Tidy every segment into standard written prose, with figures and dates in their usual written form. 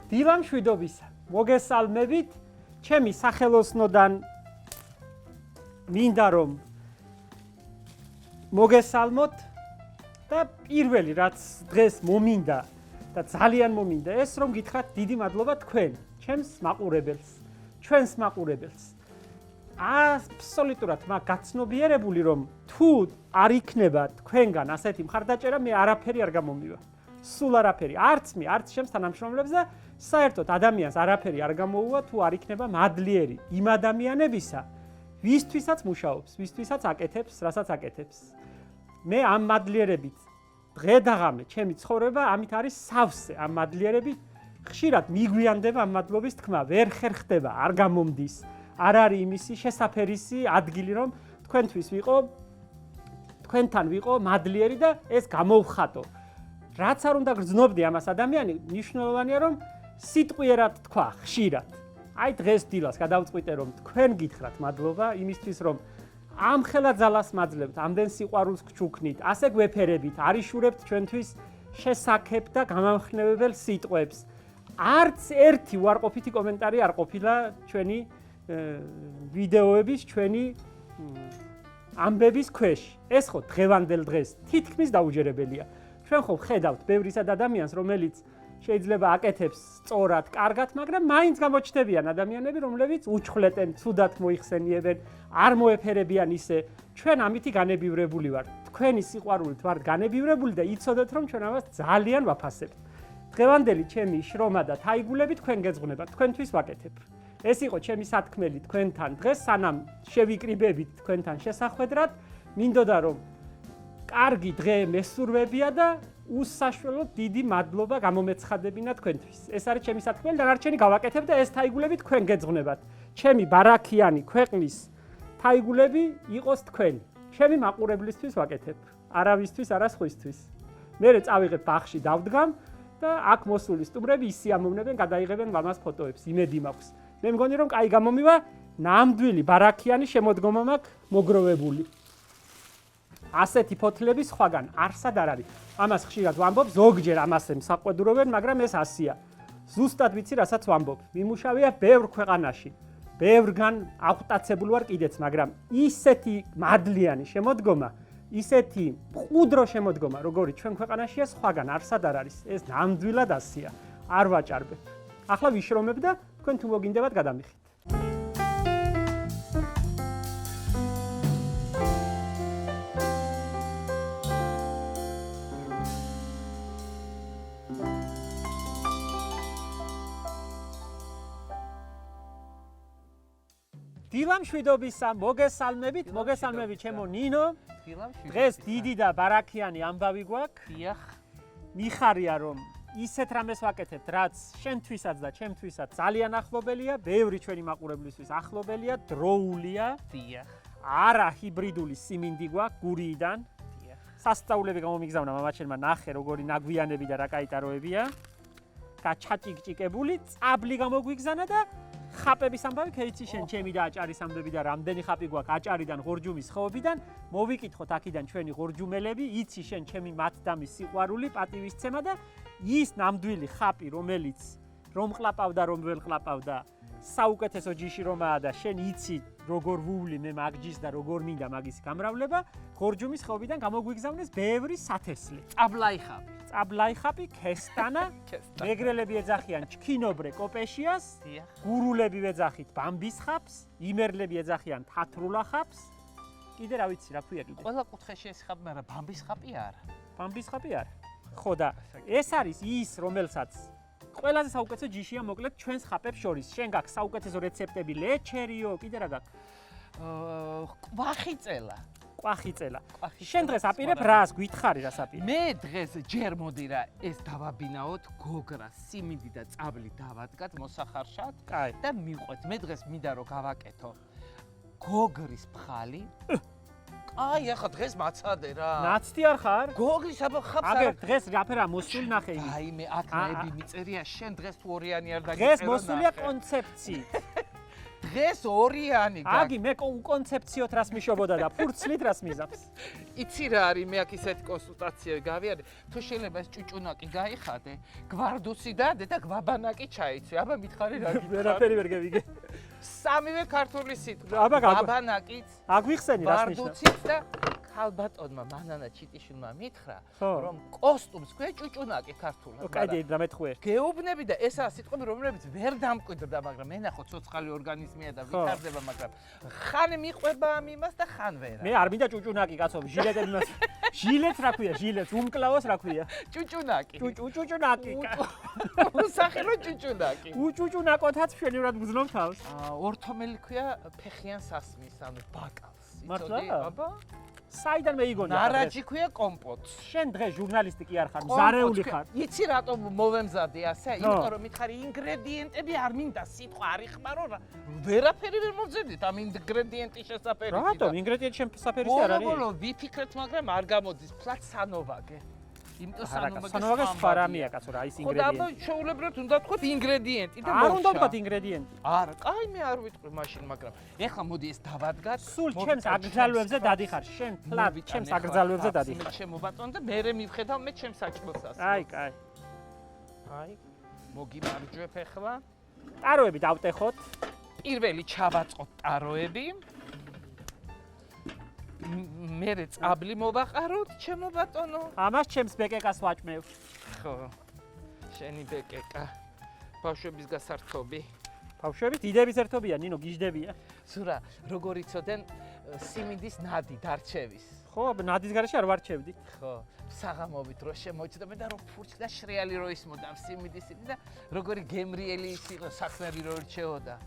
დილა მშვიდობისა. მოგესალმებით. ჩემი სახელოსნოდან მინდა რომ მოგესალმოთ და პირველი რაც დღეს მომინდა და ძალიან მომინდა ეს რომ გითხრათ დიდი მადლობა თქვენ, ჩემს მაყურებელს, ჩვენს მაყურებელს. აბსოლუტურად მაგ გაცნობიერებული რომ თუ არ იქნება თქვენგან ასეთი მხარდაჭერა მე არაფერი არ გამომივა. სულ არაფერი, არც მე, არც ჩემს თანამშრომლებს და საერთოდ ადამიანს არაფერი არ გამოუვა თუ არ იქნება მადლიერი იმ ადამიანებისა, ვისთვისაც მუშაობს, ვისთვისაც აკეთებს, რასაც აკეთებს. მე ამ მადლიერებით დღე და ღამე ჩემი ცხოვრება ამით არის სავსე, ამ მადლიერებით ხშირად მიგვიანდება ამ მადლობის თქმა, ვერ ხერხდება, არ გამომდის. არ არის იმისი შესაფერისი ადგილი რომ თქვენთან ვიყო მადლიერი და ეს გამოვხატო. რაც არ უნდა გრძნობდი ამას ადამიანი, მნიშვნელოვანია რომ სიტყვიერად თქვა ხშირად. აი დღეს დილას გადავწყვიტე რომ თქვენ გითხრათ მადლობა იმისთვის რომ ამ ხელა ძალას მაძლევთ, ამდენ სიყვარულს გჩუქნით, ასე გვეფერებით, არიშურებთ ჩვენთვის შესაქმებ და გამამხნევებელ სიტყვებს. არც ერთი უარყოფითი კომენტარი არ ყოფილა ჩვენი ვიდეოების, ჩვენი ამბების ქვეშ. ეს ხო დღევანდელ დღეს თითქმის დაუჯერებელია. ჩვენ ხო ხედავთ ბევრი სად ადამიანს, რომელიც შეიძლება აკეთებს სწორად, კარგად, მაგრამ მაინც გამოჩნდებიან ადამიანები, რომლებიც უჩხლეტენ, ცუდად მოიხსენიებენ, არ მოეფერებიან ისე. ჩვენ ამითი განებივრებული ვართ. თქვენი სიყვარულით ვართ განებივრებული და იცოდეთ, რომ ჩვენ ამას ძალიან ვაფასებთ. დღევანდელი ჩემი შრომა და თაიგულები თქვენ გეძღვნებათ, თქვენთვის ვაკეთებ. ეს იყო ჩემი სათქმელი თქვენთან დღეს, სანამ შევიკრიბებით თქვენთან შესახვედრად, მინდოდა რომ კარგი დღე მესურვებია და უსაშველოდ დიდი მადლობა გამომეცხადებინა თქვენთვის. ეს არის ჩემი სათქმელი, დანარჩენი გავაკეთებ და ეს თაიგულები თქვენ გეძღვნებათ. ჩემი ბარაქიანი ქვეყნის თაიგულები იყოს თქვენ. ჩემი მაყურებლისთვის ვაკეთებ, არავისთვის, არა სხვისთვის. მერე წავიღებ ბაღში დავდგამ და აქ მოსული სტუმრები ისიამოვნებენ, გადაიღებენ ამას ფოტოებს, იმედი მაქვს. მე მგონი რომ კაი გამომივა, ნამდვილი ბარაქიანი შემოდგომა მაქვს მოგროვებული. ასეთი ფოთლები სხვაგან არსად არ არის. ამას ხშირად ვამბობ, ზოგჯერ ამასე მსაყვედურობენ, მაგრამ ეს ასია. ზუსტად ვიცი, რასაც ვამბობ. მიმუშავია ბევრ ქვეყანაში. ბევრგან აღვტაცებულ ვარ კიდეც, მაგრამ ისეთი მადლიანი შემოდგომა, ისეთი მყუდრო შემოდგომა, როგორი ჩვენ ქვეყანაშია, სხვაგან არსად არ არის. ეს ნამდვილად ასია. არ ვაჭარბებ. ახლა ვიშრომებ და თქვენ თუ მოგინდებათ გადამიხით. დილა მშვიდობისა, მოგესალმებით ჩემო ნინო. დღეს დიდი და ბარაქიანი ამბავი გვაქვს. დიახ. მიხარია რომ ისეთ რამეს ვაკეთებთ, რაც შენთვისაც და ჩემთვისაც ძალიან ახლობელია, ბევრი ჩვენი მაყურებლისთვის ახლობელია, დროულია. დიახ. არა ჰიბრიდული siminდი გვაქვს გურიიდან. დიახ. სასწაულები გამომიგზავნა მამაჩემმა, ნახე როგორი ნაგვიანები და რა კაიტაროებია. გაჩაჭიკჭიკებული, წაბლი გამოგვიგზანა და ხაპების ამბავი ქეიცი შენ ჩემი და აჭარის ამბები და რამდენი ხაპი გვაქვს აჭარიდან ღორჯუმის ხეობიდან მოვიკითხოთ აქედან ჩვენი ღორჯუმელები იცი შენ ჩემი მათდამის სიყვარული პატივისცემა და ის ნამდვილი ხაპი რომელიც რომ ყლაპავდა რომ ვერ ყლაპავდა საუკეთესო ჯიში რომაა და შენ იცი როგორ ვუვლი მე მაგჯის და როგორ მინდა მაგის გამრავლება ღორჯუმის ხეობიდან გამოგვიგზავნეს ბევრი სათესლი წაბლაი ხაპი ქესტანა მეგრელები ეძახიან ჩქინობრე კოპეშიას გურულები ეძახით ბამბის ხაპს იმერლები ეძახიან თათრულა ხაპს კიდე რა ვიცი რა ქვია კიდე ყველა კუთხეში ეს ხაპი მაგრამ ბამბის ხაპი არა ბამბის ხაპი არა ხო და ეს არის ის რომელსაც ყველაზე საუკეთესო ჯიშია მოკლედ ჩვენს ხაპებს შორის შენ გაქვს საუკეთესო რეცეპტები ლეჩერიო კიდე რა გაქვს ყვახიწელა შენ დღეს აპირებ რას გითხარი რას აპირებ მე დღეს ჯერ მოდი რა ეს დავაბინაოთ გოგრა სიმინდი და წაბლი დავადგათ მოსახარშად და მიყვეთ მე დღეს მინდა რომ გავაკეთო გოგრის ფხალი აი ახლა დღეს მაცადე რა ნაცდი არ ხარ გოგრის ხაპს აგერ დღეს რაფერა მოსული ნახე იმის აი მე აქ ნაები მიწერია შენ დღეს თუ ორიანი არ დაგიწერო დღეს მოსულია კონცეფციით დღეს ორიანი გაქვს. აგი მე კონცეფციოთ რას მიშობოდა და ფურცლით რას მიზავს. იცი რა არის, მე აქ ისეთი კონსულტაციები გავიარე, თუ შეიძლება ეს ჭუჭუნაკი გაიხადე, გვარდუსი დადე და გვაბანაკი ჩაიცვი. აბა მითხარი რა გითხარი? ვერაფერი ვერ გევიგე. სამივე ქართული სიტყვა. აბა, გვაბანაკიც, აგვიხსენი რას ნიშნავს? გვარდუსიც და ქალბატონმა მანანა ჩიტიშვილმა მითხრა, რომ კოსტუმს ქვია ჭუჭუნაკი ქართულად. კაი, და მეთხვე. გეუბნები და ესაა სიტყვები, რომლებიც ვერ დამკვიდრდა, მაგრამ მე ნახო ცოცხალი ორგანიზმია და ვითარდება, მაგრამ ხან მიყვება ამ იმას და ხან ვერა. მე არ მინდა ჭუჭუნაკი კაცო, ჟილეტები იმას. ჟილეტს რა ქვია, ჟილეტს, უმკლავოს რა ქვია? ჭუჭუნაკი. ჭუჭუნაკი.უსახელო ჭუჭუნაკი. უჭუჭუნაკოთაც მშვენივრად გრძნობ თავს. ორთომელი ქვია ფეხიან სასმის, ანუ ბაკალს. მართლა? აბა. საიდან მეიგონა? ნარაჯი ქვია კომპოტს. შენ დღეს ჟურნალისტი კი არ ხარ, მზარეული ხარ. იცი რატომ მოვემზადე ასე? იმიტომ რომ მითხარი ინგრედიენტები არ მინდა, სიტყვა არ იხმარო რა. ვერაფერი ვერ მოვძებდით ამ ინგრედიენტის შესაძლებელია. რატომ? ინგრედიენტი შემსაფერისი არ არის? ბოლო ვიფიქრეთ, მაგრამ არ გამოდის, ფლაც სანოვაგე. იმიტომ სანოვაგე სხვა რამეა კაცო რა ის ინგრედიენტი. ხო და შეუულებრად უნდა თქვათ ინგრედიენტი და არ უნდა თქვათ ინგრედიენტი. არა, კაი მე არ ვიტყვი მაშინ, მაგრამ ეხლა მოდი ეს დავადგათ. სულ ჩემს აგრძალვებზე დადიხარ, შენ ფლად ჩემს აგრძალვებზე დადიხარ. შემობატონ და მე მივხედავ მე ჩემს საჭმელსაც. აი, კაი. აი, მოგიმარჯვებ ეხლა. ტაროები დავტეხოთ. პირველი ჩავაწყოთ ტაროები. მერე წაბლი მოვაყაროთ, ჩემო ბატონო. ამას ჩემს ბეკეკას ვაჭმევ. ხო. შენი ბეკეკა. ბავშვების გასართობი. ბავშვები დიდების ერთობია, ნინო გიждდებია. ზურა, როგორ იცოდენ სიმინდის ნადი დარჩევის? ხო, ნადის გარეშე არ ვარჩევდი. ხო. საღამობით რო შემოჭდები და რო ფურჩი და შრიალი რო ისმოდა სიმინდის და როგორი გემრიელი ის იყო საქმეები რო რჩეოდა.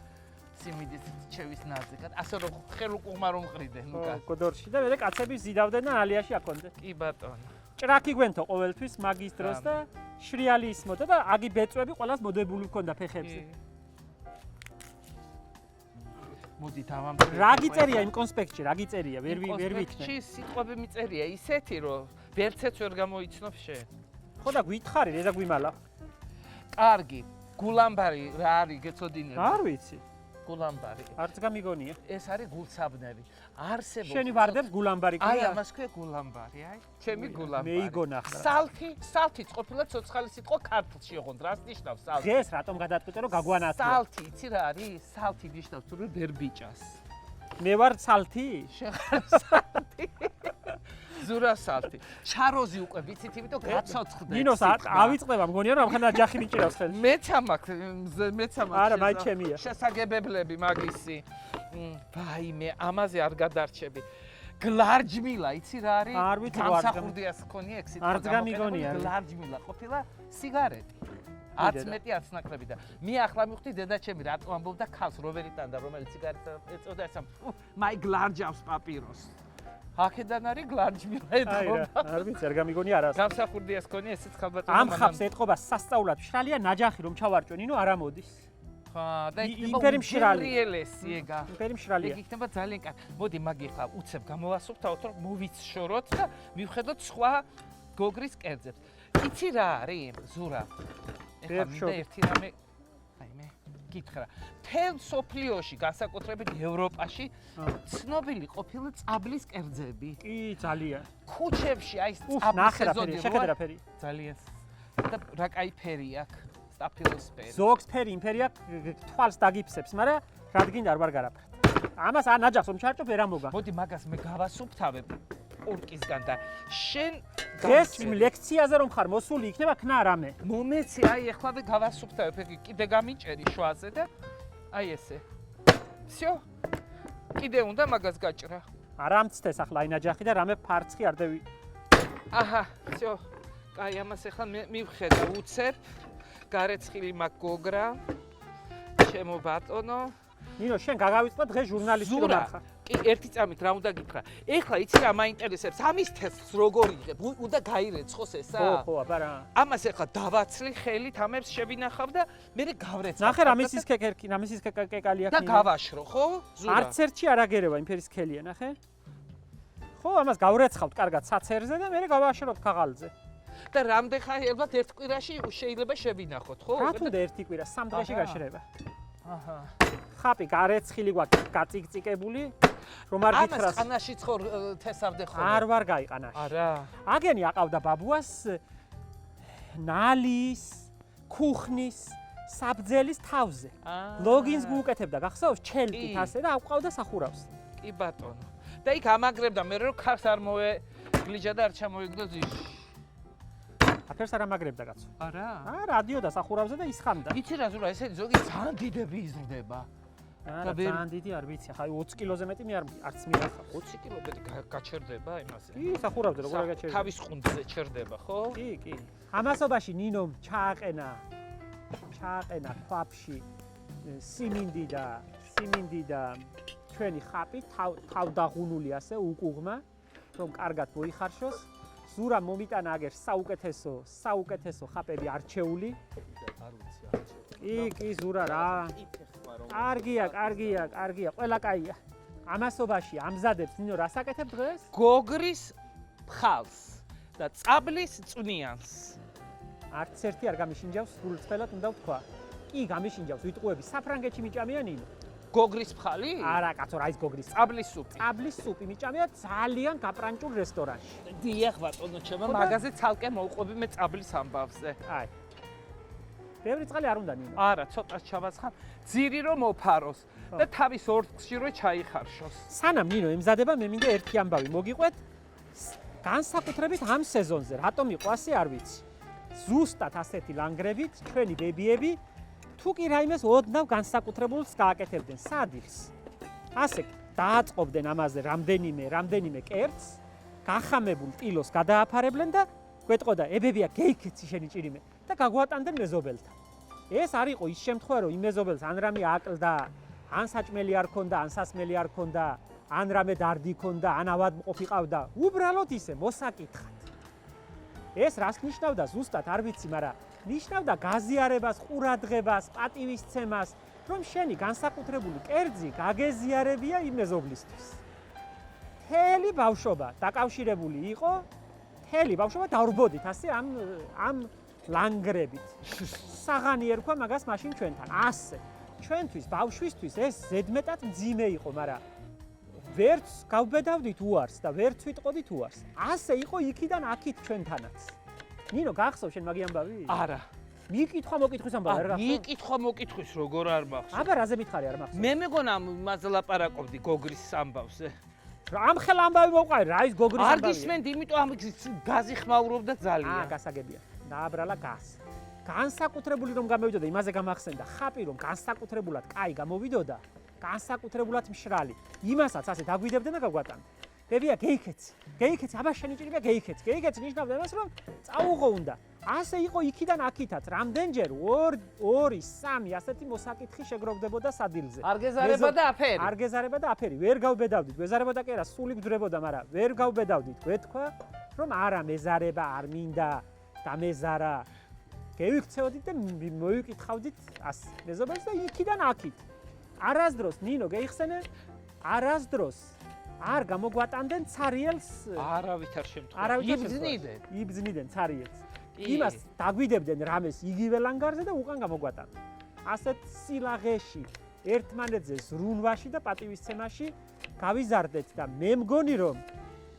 სიმინდის ჩევის ნაძი, ასე რომ ხელ უკუღმა რომ ყრიდნენ, უკან. ხო, გოდორში და მე კაცები ზიდავდნენ და ალიაში აქონდეთ. კი ბატონო. ჭრაკი გვენთო ყოველთვის მაგის დროს და შრიალი ისმოდა და აგი ბეწვები ყველას მოდებული ჰქონდა ფეხებზე. მოდი დავამთავრე. რა გიწერია იმ კონსპექტში, რა გიწერია? ვერ ვიქნე. კონსპექტში სიტყვები მიწერია ისეთი, რომ ვერცეც ვერ გამოიცნობ შენ. ხო და გითხარი, რეზა გვიმალა. კარგი. გულამბარი რა არის, გეცოდინები? არ ვიცი. გულამბარი. არც გამიგონია. ეს არის გულსაბნევი. არსებობს. შენი ვარდებს გულამბარი აი ქვია. ამას ქვია გულამბარი, აი. ჩემი გულამბარი. მეიგონა ხარ. სალთიც ყოფილა ცოცხალი სიტყვა ქართლში ოღონდ, რას ნიშნავს სალთი? დღეს რატომ გადაწყვიტე რომ გაგვანათლო? სალთი, იცი რა არის? სალთი ნიშნავს თუ ვერ ბიჭას. მე ვარ სალთი? შეხარ სალთი. ზურა სალთი. ჩაროზი უკვე ვიცით, იმიტომ გაცოცხლდეთ. ნინოს ავიწყდება, მგონია რომ ამხან აჯახი მიჭირავს ხელს. მეც ამაქვს. არა, მაი ჩემია. შესაგებებლები მაგისი. ვაიმე, ამაზე არ გადარჩები. გლარჯმილა, იცი რა არის? არ ვიცი, გამსახურდიას ქონია ეგ სიტყვა. არც გამიგონია. გლარჯმილა ყოფილა სიგარეტი. არც მეტი არც ნაკლები და მე ახლა მივხვდი დედაჩემი რატო ამბობდა ქალს რო ვერ იტანდა, რომელიც სიგარეტს ეწოდა ესა მაი გლარჯავს პაპიროს. აქედან არის გლარჯმილა ეთქობა. არ ვიცი, არ გამიგონია არას. გამსახურდიას ქონია ესეც ხალბატონო. ამ ხაბს ეთქობა სასწაულად მშრალია ნაჯახი რომ ჩავარჭო, ნინო არა მოდის. ხა და იმპერი მშრალი. რეალესი ეგა. იმპერი მშრალია. ეგ იქნება ძალიან კარგი. მოდი მაგი ხა უცებ გამოვასუფთავოთ რომ მოვიცშოროთ და მივხედოთ სხვა გოგრის კერძებს. იცი რა არის ზურა? ეხლა მინდა ერთი რამე აიმე გითხრა. თელ სოფლიოში, განსაკუთრებით ევროპაში ცნობილი ყოფილა წაბლის კერძები. კი, ძალიან. ქუჩებში აი წაბლის სეზონი შეხედა ფერი. ძალიან. და რა კაი ფერი აქვს? სტაფილოსფერი. ზოგს ფერი იმფერი აქვს, თვალს დაგიფსებს, მაგრამ რადგან არ ვარ გარაფრად. ამას არ ნაჯახს რომ ჩარჭო ვერ ამოგა. მოდი მაგას მე გავასუფთავებ პურკისგან და შენ დღეს იმ ლექციაზე რომ ხარ მოსული იქნება ქნა რამე. მომეცი აი ეხლავე გავასუფთავებ ეგ კიდე გამიჭერი შვაზე და აი ესე. всё. კიდე უნდა მაგას გაჭრა. არა მცდეს ახლა აი ნაჯახი და რამე ფარცხი არ დევი. აჰა, всё. აი ამას ეხლა მივხედა უცებ. გარეცხილი მაგ გოგრა. ჩემო ბატონო. ნინო, შენ გაგავიწყდა დღეს ჟურნალისტი რომ არ ხარ. კი, ერთი წამით რა უნდა გითხრა. ეხლა იცი რა მაინტერესებს? ამის თესლს როგორ იღებ? უნდა გაირეცხოს ესა? ხო, ხო, აბა რა. ამას ეხლა დავაცლი ხელით, ამებს შევინახავ და მე გავრეცხავ. ნახე რა მისის კეკერკი, რამისის კეკალი აქვს. და გავაშრო, ხო? ზურა. არც ერთი არ აგერევა იმ ფერის ქელია, ნახე. ხო, ამას გავრეცხავთ კარგად საცერზე და მე გავაშროთ ქაღალზე. და რამდენ ხანად ერთ კვირაში შეიძლება შევინახოთ, ხო? რა თუნდა ერთი კვირა, 3 დღეში გაშრება. აჰა. ხაპი გარეცხილი გვაქვს გაწიკწიკებული, რომ არ გითხრას. ამას ყანაში ცხორ თესავდე ხოლმე. არ ვარ გაიყანაში. არა. აგენი აყავდა ბაბუას ნალის, ქუხნის, საბძელის თავზე. ლოგინს გუუკეთებდა, გახსოვს? ჩელტით ასე და აყავდა სახურავს. კი ბატონო. და იქ ამაგრებდა მე რომ ხარს არ მოეგლიჯა და არ ჩამოიგდო ძიში. აფერს არ ამაგრებდა კაცო. არა. რადიო და სახურავზე და ისხამდა. იცი რა ზურა, ესე ზოგი ძალიან დიდები იზრდება. და ძალიან დიდი არ ვიცი, ხა 20 კილოზე მეტი მე არც მირახავს. 20 კილო მეტი გაჩერდება იმაზე. კი, სახურავზე როგორ გაჩერდება. თავის ხუნდზე ჩერდება, ხო? კი, კი. ამასობაში ნინომ ჩააყენა ქვაფში siminდი და ჩვენი ხაპი თავდაღუნული ასე უკუღმა, რომ კარგად მოიხარშოს. ზურა მომიტანა აგერ საუკეთესო ხაპები არჩეული. არ ვიცი, არჩეული. კი, ზურა რა. კარგია, ყველა კაია. ამასობაში ამზადებს ნინო რას აკეთებ დღეს? გოგრის ფხალს და წაბლის წვნიანს. არც ერთი არ გამიშინჯავს, სრულწლად უნდა ვთქვა. კი, გამიშინჯავს, ვიტყუები, საფრანგეთში მიჭამია ნინო. გოგრის ფხალი? არა, კაცო, რა ის გოგრის? წაბლის სუპი. წაბლის სუპი მიჭამია ძალიან გაპრანჭულ რესტორანში. დიახ, ბატონო, ჩემო მაგაზე ცალკე მოვყვები მე წაბლის ამბავზე. აი. ბევრი წყალი არ უნდა ნინო. არა, ცოტას ჩავაცხან, ძირი რომ მოფაროს და თავის ორთქში რო ჩაიხარშოს. სანამ ნინო ემზადება, მე მინდა ერთი ამბავი მოგიყვეთ. განსაკუთრებით ამ სეზონზე, რატომ იყო ასე არ ვიცი. ზუსტად ასეთი ლანგრებით ჩვენი ბებიები თუ კი რაიმეს ოდნავ განსაკუთრებულს გააკეთებდნენ სადილს. ასე დააწყობდნენ ამაზე რამდენიმე კერძს, გახამებულ ტილოს გადააფარებდნენ და გვეტყოდა ებებია გეიქეცი შენი ჭირიმე და გაგვატანდნენ მეზობელთან. ეს არ იყო ის შემთხვევა, რომ იმ მეზობელს ან რამე აკლდა, ან საჭმელი არ ქონდა, ან სასმელი არ ქონდა, ან რამე დარდი ქონდა, ან ავადმყოფი ყავდა. უბრალოდ ისე მოსაკითხად. ეს რას ნიშნავდა ზუსტად არ ვიცი, მაგრამ ნიშნავდა გაზიარებას, ყურადღებას, პატივისცემას, რომ შენი განსაკუთრებული კერძი გაგეზიარებია იმ მეზობლისთვის. მთელი ბავშვობა დაკავშირებული იყო, მთელი ბავშვობა დავრბოდით ასე ამ ლანგრებით. საღანი ერქვა მაგას მაშინ ჩვენთან. ასე. ჩვენთვის ბავშვისთვის ეს ზედმეტად მძიმე იყო, მაგრამ ვერც გავბედავდით უარს და ვერც ვიტყოდით უარს. ასე იყო იქიდან აქით ჩვენთანაც. ნინო, გახსოვს შენ მაგი ამბავი? არა. მიკითხვა მოკითხვის ამბავი არ გახსოვს? მიკითხვა მოკითხვის როგორ არ მახსოვს. აბა რაზე მითხარი არ მახსოვს? მე მეგონა მას ლაპარაკობდი გოგრის ამბავზე. ამ ხელა ამბავი მოყარი, რა ის გოგრის ამბავია? არ გისმენდი, იმიტომ ამ გაზი ხმაურობდა ძალიან. გასაგებია. დააბრალა გაზ. განსაკუთრებული რომ გამოვიდოდა, იმაზე გამახსენდა, ხაპი რომ განსაკუთრებულად კაი გამოვიდოდა, განსაკუთრებულად მშრალი. იმასაც ასე დაგვიდებდნენ და გაგვატანდნენ. ბებია, გეიქეცი, აბა შენი ჭირია გეიქეცი. გეიქეცი ნიშნავდა იმას, რომ წაუღო უნდა. ასე იყო იქიდან აქითაც, რამდენჯერ 2-3 ასეთი მოსაკითხი შეგროვდებოდა სადილზე. არ გეზარება და აფერი. არ გეზარება და აფერი. ვერ გავბედავდით, გვეზარებოდა კი არა, სული გძვრებოდა, მაგრამ ვერ გავბედავდით. გვეთქვა, რომ არა მეზარება, არ მინდა და მეზარა. გევიქცეოდით და მოვიკითხავდით ასე. მეზობელს და იქიდან აქით. არასდროს ნინო გეიხსენე, არასდროს არ გამოგვატანდნენ ცარიელს. არავითარ შემთხვევაში. იბძნიდნენ ცარიელს. იმას დაგვიდებდნენ რამეს იგივე ლანგარზე და უკან გამოგვატანდნენ. ასეთ სილაღეში, ერთმანეთზე ზრუნვაში და პატივისცემაში გავიზარდეთ და მე მგონი რომ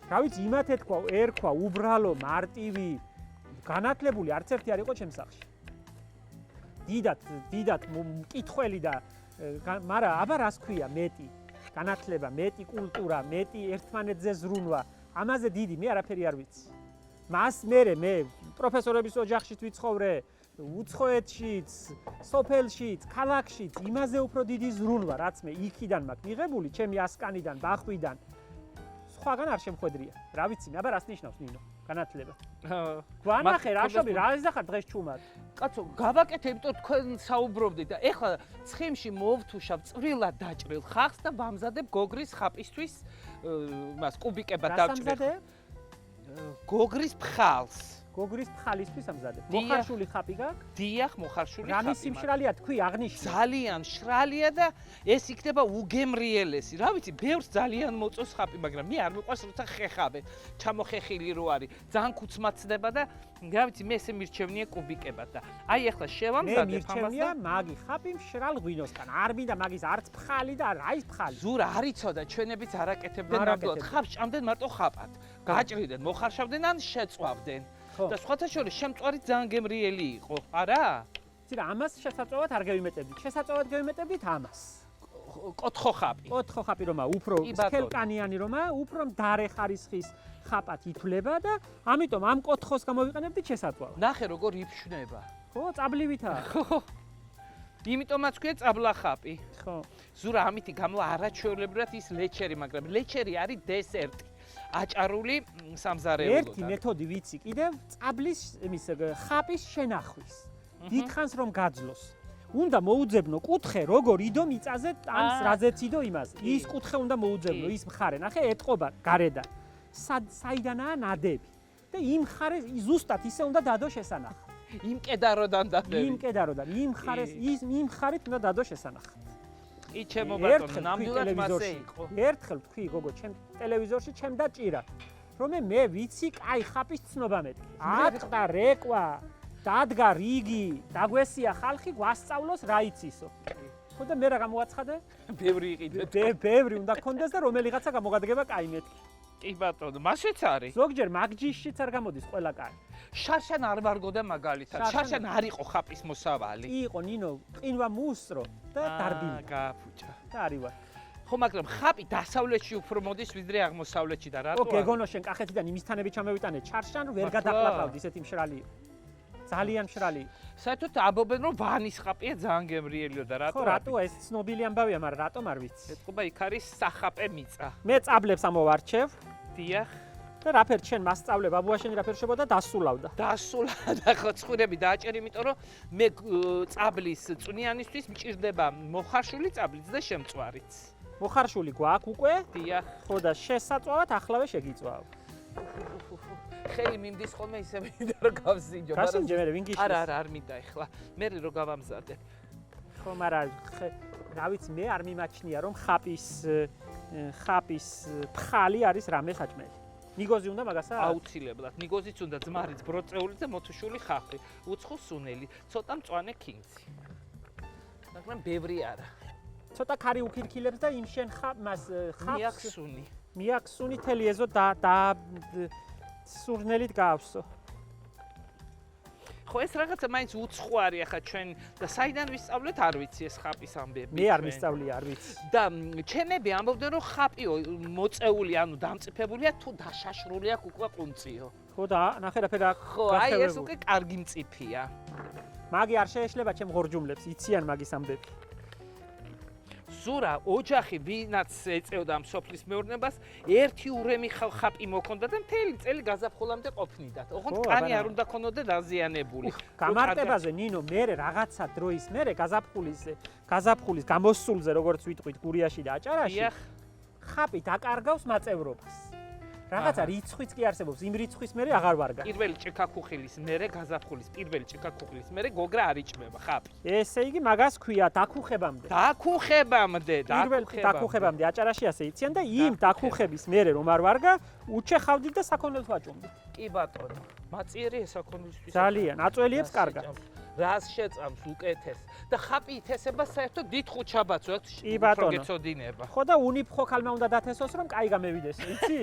რა ვიცი, იმათ ერქვა უბრალო, მარტივი, განათლებული არც ერთი არ იყო ჩემს სახლში. დიდად მკითხველი და მაგრამ აბა რას ქვია მეტი განათლება, მეტი კულტურა, მეტი ერთმანეთზე ზრუნვა. ამაზე დიდი მე არაფერი არ ვიცი. მას მე პროფესორების ოჯახშიც ვიცხოვრე, უცხოეთშიც, სოფელშიც, ქალაქშიც, იმაზე უფრო დიდი ზრუნვა, რაც მე იქიდან მაქვს მიღებული, ჩემი ასკანიდან, ბახვიდან. სხვაგან არ შემხვედრია. რა ვიცი, აბა რას ნიშნავს ნინო? განათლება. გვანახე რაშობი, რა იზახარ დღეს ჩუმად? კაცო, გავაკეთე, იმიტომ თქვენ საუბრობდით და ეხლა ცხიმში მოვთუშავ წვრილად დაჭრილ ხახს და ვამზადებ გოგრის ხაპისთვის მას კუბიკებად დავჭრილ. გოგრის ფხალს. გოგრის ფხალისთვის ამზადებ. მოხარშული ხაპი გაქვს? დიახ, მოხარშული ხაპი. რამის სიმშრალეა თქვი აღნიშნე. ძალიან შრალია და ეს იქნება უგემრიელესი. რა ვიცი, ბევრს ძალიან მოწონს ხაპი, მაგრამ მე არ მიყვარს როცა ხეხავე. ჩამოხეხილი რო არის, ძალიან ქუცმაცდება და რა ვიცი, მე ესე მირჩევნია კუბიკებად და აი ახლა შევამზადებ მე მირჩევნია მაგი ხაპი მშრალ ღვინოსგან. არ მინდა მაგის არც ფხალი და რა ის ფხალი. ზურა არ იცოდა, ჩვენებიც არ აკეთებდნენ ნამდვილად. ხაპს ჭამდნენ მარტო ხაპად. გაჭრიდნენ, მოხარშავდნენ ან შეწვავდნენ. და სხვათა შორის შემწვარი ძალიან გემრიელი იყო, არა? იცი რა, ამას შესაძლოა არ გევიმეტებდით. შესაძლოა გევიმეტებდით ამას. კოთხო ხაპი. კოთხო ხაპი რომა უფრო სქელკანიანი რომა, უფრო მდარე ხარისხის ხაპად ითვლება და ამიტომ ამ კოთხოს გამოვიყენებდით შესაძლოა. ნახე როგორ იფშნება. ხო, წაბლივითაა. ხო. იმიტომაც ქვია წაბლა ხაპი. ხო. ზურა ამითი გამო არაჩვეულებრივად ის ლეჩერი, მაგრამ ლეჩერი არის დესერტი. აჭარული სამზარეულო. ერთი მეთოდი ვიცი კიდევ, წაბლის იმის ხაპის შენახვის. დიდხანს რომ გაძლოს. უნდა მოუძებნო კუთხე, როგორ იდო მიწაზე, ან რაზეც იდო იმაზე. ის კუთხე უნდა მოუძებნო, ის მხარე, ნახე, ეტყობა გარედან. საიდანაა ნადები. და იმ მხარეს ზუსტად ისე უნდა დადო შესანახად. იმ კედაროდან დადები. იმ კედაროდან, იმ მხარეს, იმ მხარით უნდა დადო შესანახად. კი ჩემო ბატონო, ნამდვილად მასე იყო. ერთხელ თქვი გოგო, ჩემ ტელევიზორში ჩემ დაჭირა, რომ მე ვიცი, კაი ხაპის ცნობა მეტი. ატყდა რეკვა, დადგა რიგი, დაგვესია ხალხი, გვასწავლოს რა იცისო. ხო და მე რა გამოაცხადე? ბევრი იყიდეთ. ბევრი უნდა გქონდეს და რომელიღაცა გამოგადგება კაი მეთქი. კი ბატონო, მასეც არის. ზოგჯერ მაგჯიშიც არ გამოდის ყველა კაი. შარშან არ ვარგოდა მაგალითად. შარშან არ იყო ხაპის მოსავალი. იყო ნინო, ყინვა მუსრო და დარბილი. გააფუჭა. და არივარ. ხო, მაგრამ ხაპი დასავლეთში უფრო მოდის ვიდრე აღმოსავლეთში და რატო? ო, გეგონო შენ კახეთიდან იმისთანები ჩამევიტანე, ჩარშან ვერ გადაყლაპავდი, ესეთი მშრალი იყო. ძალიან მშრალი. საერთოდ ამბობენ რომ ვანის ხაპია ძალიან გემრიელიო და რატო? ხო, რატოა ეს ცნობილი ამბავია, მაგრამ რატომ არ ვიცი. ეთყობა იქ არის სახაპე მიწა. მე წაბლებს ამოვარჩევ. დიახ. და რაფერ ჩვენ მასწავლე ბაბუაშენი რაფერ შებოდა დასულავდა. დასულავდა ხო ცხვრები დააჭერ, იმიტომ რომ მე წაბლის წვნიანისთვის მჭირდება მოხარშული წაბლიც და შემწვარიც. მოხარშული გვაქვს უკვე? დიახ. ხო და შესაწვავად ახლავე შეგიწვავ. ხელი მიმდის ხოლმე ისე მინდა რომ გავსინჯო. გასინჯე მე ვინ გიშლის? არა, არ მინდა ეხლა. მე რო გავამზადებ. ხო, მაგრამ რა ვიცი, მე არ მიმაჩნია რომ ხაპის ფხალი არის რამე საჭმელი. ნიგოზი უნდა მაგასაც? აუცილებლად. ნიგოზიც უნდა, ძმარიც, ბროწეული და მოთუშული ხაფი. უცხო სუნელი, ცოტა მწვანე ქინცი. მაგრამ ბევრი არა. ცოტა ქარი უქირქილებს და იმ შენ მას ხაპს მიაქსუნი თელი ეზო და სურნელით გავსო. ხო, ეს რაღაცა მაინც უცხო არის ახლა ჩვენ და საიდან ვისწავლეთ არ ვიცი ეს ხაპის ამბები. მე არ მისწავლია, არ ვიცი. და ჩემები ამბობდნენ რომ ხაპიო მოწეული, ანუ დამწიფებულია თუ დაშაშრული აქვს უკვე ყუნწიო. ხო და ნახე რაფერა. ხო, აი ეს უკვე კარგი მწიფია. მაგი არ შეეშლება ჩემ ღორჯუმლებს, იციან მაგის ამბები. ზურა ოჯახი ვინაც ეწეოდა მსოფლის მეურნებას, ერთი ურემი ხაპი მოქონდა და მთელი წელი გაზაფხულამდე ყოფნიდათ. ოღონდ კანი არ უნდა ქონოდა დაზიანებული. გამარტებაზე ნინო, მე რაღაცა დროის მერე გაზაფხულის გამოსულზე, როგორც ვიტყვით გურიაში და აჭარაში, ხაპი დაკარგავს მაწევრობას. რაღაცა რიცხვიც კი არსებობს, იმ რიცხვის მერე აღარ ვარგა. პირველი ჭიქაქუხილის მერე გაზაფხულის პირველი ჭიქაქუხილის მერე გოგრა არ იჭმება ხაპი. ესე იგი მაგას ქვია დაკუხებამდე. დაკუხებამდე აჭარაში ასე იციან და იმ დაკუხების მერე რომ არ ვარგა, უჩეხავდით და საქონელს ვაჭუმდით. კი ბატონო, მაწიერი საქონლისთვის. ძალიან, აწველიებს კარგად. რას შეწამს უკეთეს და ხაპი ითესება საერთოდ დიდ ხუჩაბაც კი ბატონო. გეწოდინება. ხო და უნიფხო ხალმა უნდა დათესოს რომ კაი გამევიდეს, იცი?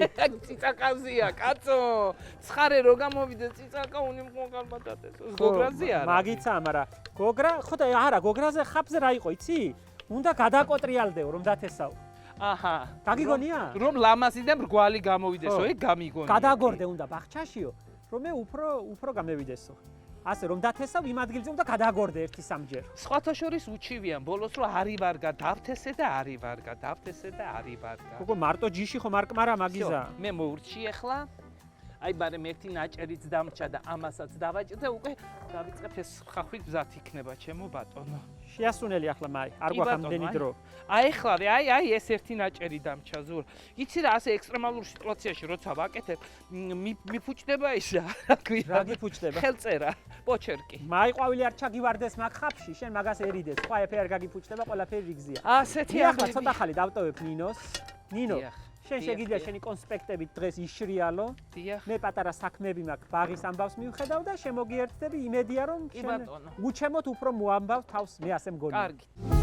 ციცაკაზია, კაცო. ცხარე რო გამოვიდეს ციცაკა უნიფხო ხალმა დათესოს. გოგრაზე არა. მაგიცა, მაგრამ გოგრა, ხო და არა, გოგრაზე ხაპზე რა იყო, იცი? უნდა გადაკოტრიალდეო რომ დათესაო. აჰა. გაგიგონია? რომ ლამაზი და მრგვალი გამოვიდესო, ეგ გამიგონია. გადაგორდე უნდა ბახჩაშიო, რომ მე უფრო გამევიდესო. ასე რომ დათესავ იმ ადგილზე უნდა გადაგორდე ერთი სამჯერ. სხვათა შორის უჩივიან ბოლოს რომ არი ვარგა, დავთესე და არი ვარგა, დავთესე და არი ვარგა. გოგო მარტო ჯიში ხომ არ კმარა მაგიზა. მე მოურჩი ახლა. აი ბარემ ერთი ნაჭერიც დამრჩა და ამასაც დავაჭირდა, უკვე დავიწყებ ეს ხახვით მზად იქნება, ჩემო ბატონო. შეასუნელი ახლა მაი, არ გვაქვს ამდენი დრო. აი ეხლავე, აი ეს ერთი ნაჭერი დამრჩა ზურ. იცი რა, ასე ექსტრემალურ სიტუაციაში როცა ვაკეთებ, მიფუჭდება ის რა ქვია. რა გიფუჭდება? ხელწერა, პოჩერკი. მაი ყვავილი არ ჩაგივარდეს მაგ ხაფში, შენ მაგას ერიდეს. სხვა ეფერ არ გაგიფუჭდება, ყველაფერი რიგზია. ასეთი ახლა ცოტა ხალი დავტოვებ ნინოს. ნინო, შენ შეგიძლია შენი კონსპექტებით დღეს იშრიალო. მე პატარა საქმეები მაქვს, ბაღის ამბავს მივხედავ და შემოგიერთდები, იმედია რომ შენ უჩემოთ უფრო მოამბავ თავს, მე ასე მგონია. კარგი.